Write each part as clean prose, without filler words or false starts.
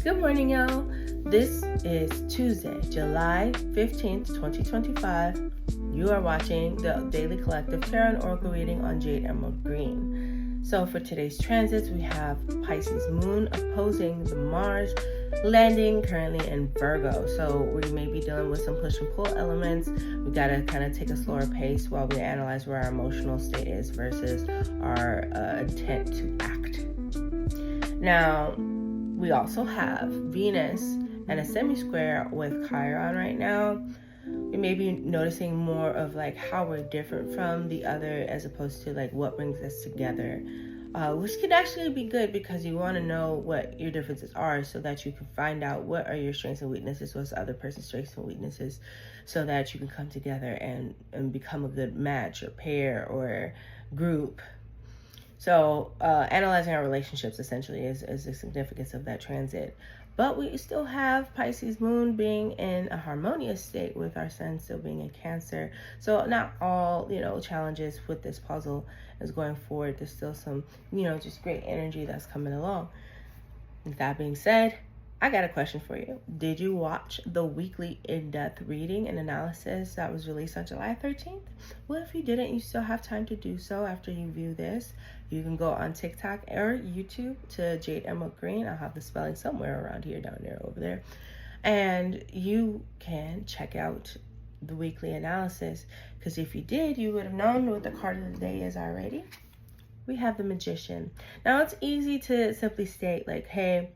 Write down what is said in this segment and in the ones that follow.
Good morning, y'all. This is Tuesday, July 15th, 2025. You are watching the Daily Collective Chiron Oracle reading on Jade Emerald Green. So for today's transits, we have Pisces Moon opposing the Mars, landing currently in Virgo. So we may be dealing with some push and pull elements. We got to kind of take a slower pace while we analyze where our emotional state is versus our intent to act. Now, we also have Venus and a semi-square with Chiron right now. We may be noticing more of like how we're different from the other as opposed to like what brings us together, which can actually be good because you want to know what your differences are so that you can find out what are your strengths and weaknesses, what's the other person's strengths and weaknesses, so that you can come together and become a good match or pair or group. So analyzing our relationships essentially is the significance of that transit. But we still have Pisces Moon being in a harmonious state with our Sun still being in Cancer. So not all, challenges with this puzzle is going forward. There's still some, just great energy that's coming along. With that being said, I got a question for you. Did you watch the weekly in-depth reading and analysis that was released on July 13th? Well, if you didn't, you still have time to do so after you view this. You can go on TikTok or YouTube to Jade Emerald Green. I'll have the spelling somewhere around here, down there, over there. And you can check out the weekly analysis, because if you did, you would have known what the card of the day is already. We have the Magician. Now, it's easy to simply state like, hey,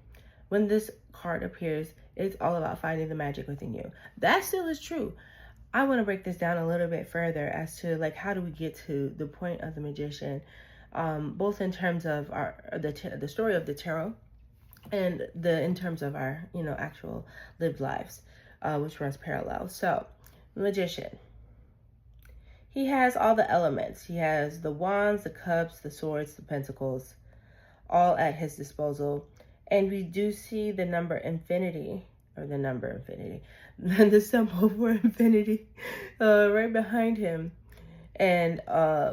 when this card appears, it's all about finding the magic within you. That still is true. I want to break this down a little bit further as to like how do we get to the point of the Magician, both in terms of the story of the tarot and in terms of our actual lived lives, which runs parallel. So, Magician. He has all the elements. He has the wands, the cups, the swords, the pentacles, all at his disposal. And we do see the number infinity, or the number infinity, the symbol for infinity, right behind him. And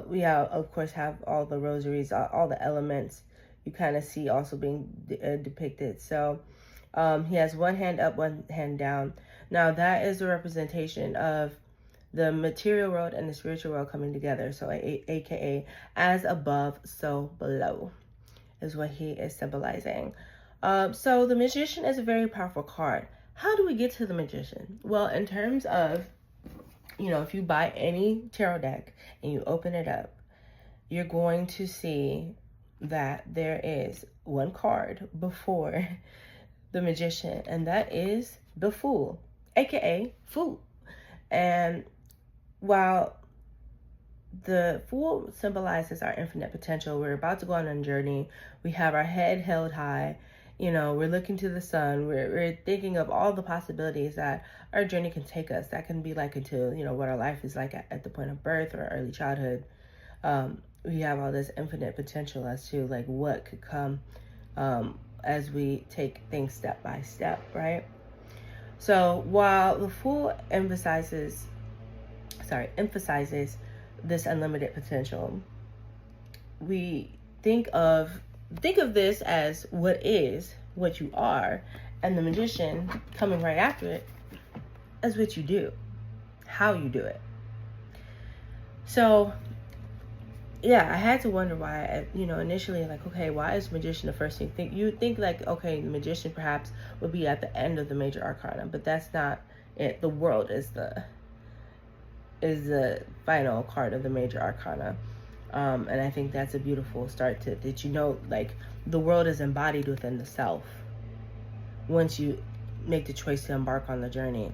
we have, of course, have all the rosaries, all the elements you kind of see also being depicted. So he has one hand up, one hand down. Now that is a representation of the material world and the spiritual world coming together. So AKA as above, so below is what he is symbolizing. So the Magician is a very powerful card. How do we get to the Magician? Well, in terms of, if you buy any tarot deck and you open it up, you're going to see that there is one card before the Magician, and that is the Fool, aka Fool. And while the Fool symbolizes our infinite potential, we're about to go on a journey. We have our head held high. We're looking to the sun. We're thinking of all the possibilities that our journey can take us. That can be like into, what our life is like at the point of birth or early childhood. We have all this infinite potential as to like what could come as we take things step by step, right? So while the Fool emphasizes this unlimited potential, we think of this as what you are, and the Magician coming right after it as what you do, how you do it. So yeah, I had to wonder why, initially like, okay, why is Magician the first thing? You would think like, okay, the Magician perhaps would be at the end of the major arcana, but that's not it. The World is the final card of the major arcana. And I think that's a beautiful start to that, like the world is embodied within the self. Once you make the choice to embark on the journey,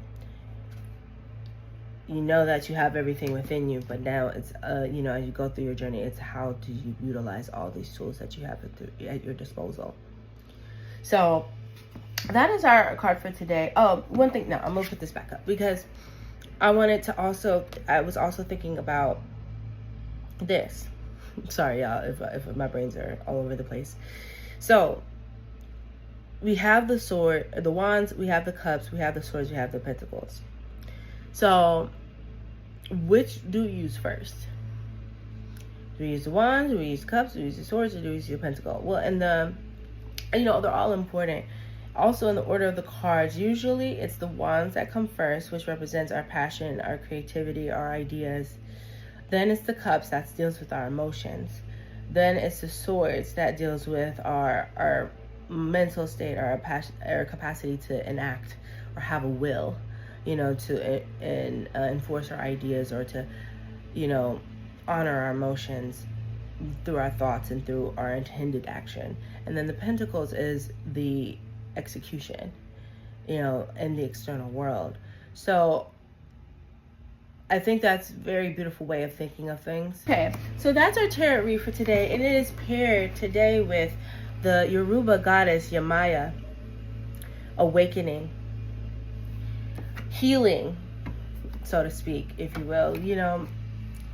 you know that you have everything within you, but now it's, as you go through your journey, it's how do you utilize all these tools that you have at your disposal. So that is our card for today. Oh, one thing, now I'm gonna put this back up because I was also thinking about this. Sorry, y'all, if my brains are all over the place. So we have the sword, the wands, we have the cups, we have the swords, we have the pentacles. So which do you use first? Do we use the wands? Do we use the cups? Do we use the swords? Or do we use the pentacle? Well, and they're all important. Also, in the order of the cards, usually it's the wands that come first, which represents our passion, our creativity, our ideas. Then it's the cups that deals with our emotions. Then it's the swords that deals with our mental state, our passion, our capacity to enact or have a will, to enforce our ideas, or to, honor our emotions through our thoughts and through our intended action. And then the pentacles is the execution, in the external world. So I think that's a very beautiful way of thinking of things. Okay, so that's our tarot read for today, and it is paired today with the Yoruba goddess Yemaya, awakening, healing, so to speak, if you will.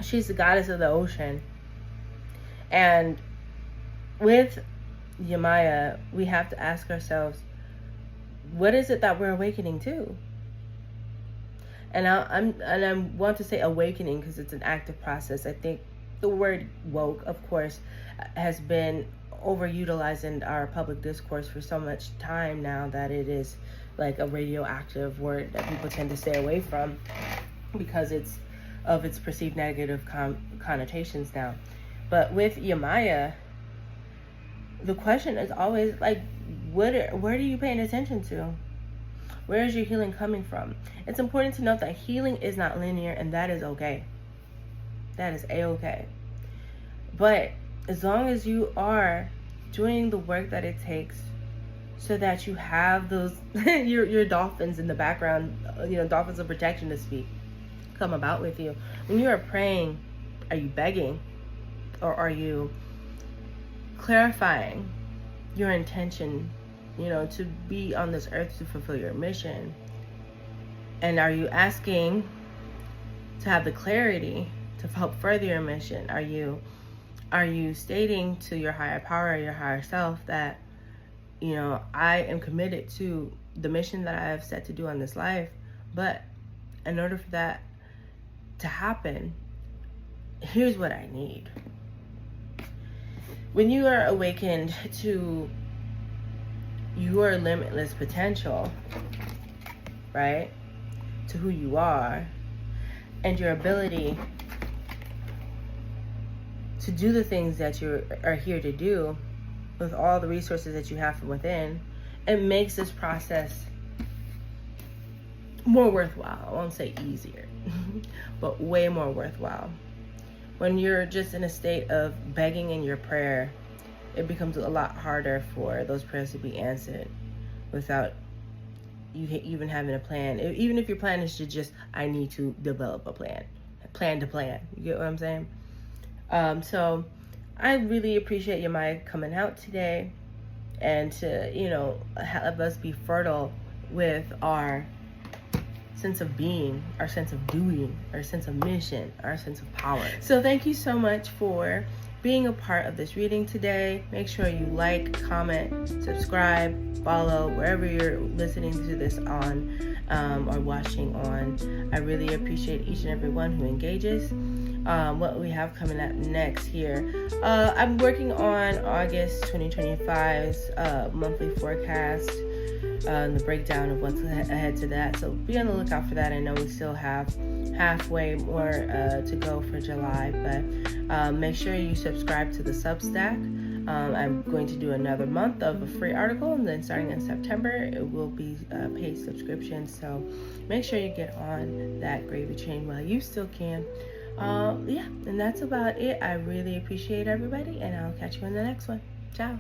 She's the goddess of the ocean. And with Yemaya, we have to ask ourselves, what is it that we're awakening to? And I want to say awakening because it's an active process. I think the word woke, of course, has been overutilized in our public discourse for so much time now that it is like a radioactive word that people tend to stay away from because it's of its perceived negative connotations now. But with Yemaya, the question is always like, what are you paying attention to? Where is your healing coming from? It's important to note that healing is not linear, and that is okay. That is a-okay. But as long as you are doing the work that it takes so that you have those, your dolphins in the background, dolphins of protection to speak, come about with you. When you are praying, are you begging? Or are you clarifying your intention, to be on this earth to fulfill your mission? And are you asking to have the clarity to help further your mission? Are you stating to your higher power, your higher self, that, I am committed to the mission that I have set to do on this life, but in order for that to happen, here's what I need. When you are awakened to your limitless potential, right, to who you are and your ability to do the things that you are here to do with all the resources that you have from within, it makes this process more worthwhile. I won't say easier, but way more worthwhile. When you're just in a state of begging in your prayer, it becomes a lot harder for those prayers to be answered without you even having a plan. Even if your plan is to just, I need to develop a plan to plan. You get what I'm saying? So I really appreciate Yemaya coming out today and to, have us be fertile with our sense of being, our sense of doing, our sense of mission, our sense of power. So thank you so much for being a part of this reading today. Make sure you like, comment, subscribe, follow wherever you're listening to this on or watching on. I really appreciate each and every one who engages. What we have coming up next here, I'm working on August 2025's monthly forecast, and the breakdown of what's ahead to that. So be on the lookout for that. I know we still have halfway more to go for July, but make sure you subscribe to the Substack. I'm going to do another month of a free article, and then starting in September it will be a paid subscription. So make sure you get on that gravy train while you still can. And that's about it. I really appreciate everybody, and I'll catch you in the next one. Ciao.